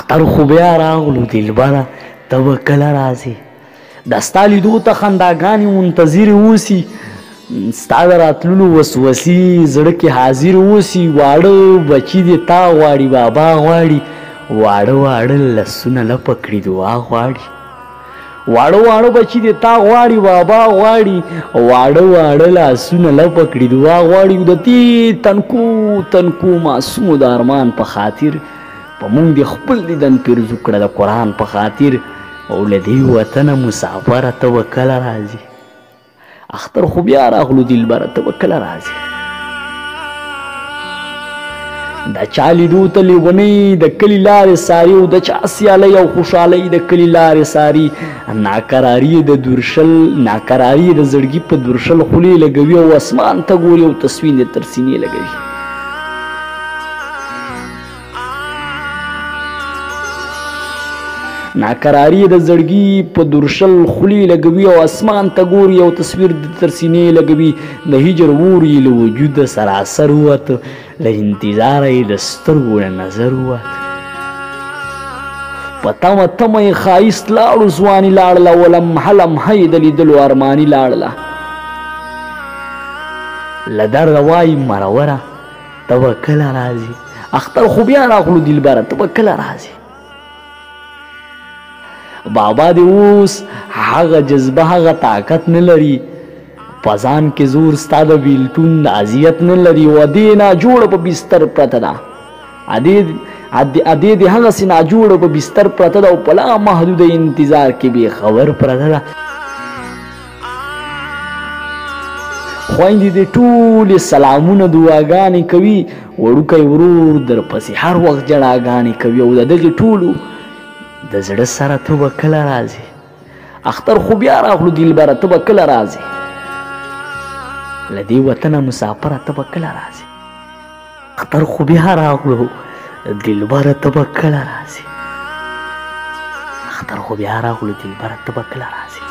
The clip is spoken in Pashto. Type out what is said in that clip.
اختر خو بیا راغلو دلبره ته به کله راځې د ستا لیدو ته خنداګانې منتظرې اوسي ستا د راتللو وسوسې زړه کې حاضر اوسي واړه بچي دې تا غواړي بابا غواړي واړه واړه لسونه لپه کړي دعا غواړي واړه واړه بچي دې تا غواړي بابا غواړي واړه واړه لاسونه لپه کړي دعا غواړي د دې تنکو تنکو معصومو د ارمان په خاطر په مونږ دې خپل دیدن پیرزو کړه د قرآن په خاطر او له دې وطنه مسافره ته به کله راځي اختر خو بیا راغلو دلبره ته به کله راځي د چا لیدو ته لیونۍ د کلي لارې ساري او د چا سیالۍ او خوشحالۍ د کلي لارې ساري ناقراري د دورشل ناقراري د زړګي په دورشل خولې لګوي او اسمان ته ګوري او تصوین د تر سینې لګوي ناقراری د زړګي په درشل خولې لګوي او اسمان ته ګوري او تصویر د تر سینې لګوي د هجر اور یې له وجوده سراسر ووت له انتظاره یې د سترګو نه نظر ووت په تمه تمه یې ښایست لاړو ځواني لاړله و لمحه لمحه یې د لیدلو ارماني لاړله له درده وایي مروره ته به کله راځي اختر خو بیا راغلو دلبره ته به کله راځي بابا دې اوس هغه جذبه هغه طاقت نه لري په ځان کې زور ستا د بیلتون د اذیت نه لري و دې ناجوړه په بستر پرته ده ادې دې هغسې ناجوړه په بستر پرته ده او په لا محدوده انتظار کې بې خبر پرته ده خویندې دې ټولې سلامونه دعاګانې کوي وړوکی ورور درپسې هر وخت جړاګانې کوي او د دغې ټولو د زړه سره ته به کله راځې اختر خو بیا راغلو دلبره ته به کله راځې له دې وطنه مسافره ته به کله راځې اختر خو بیا راغلو دلبره ته به کله راځې اختر خو بیا راغلو دلبره ته به کله راځې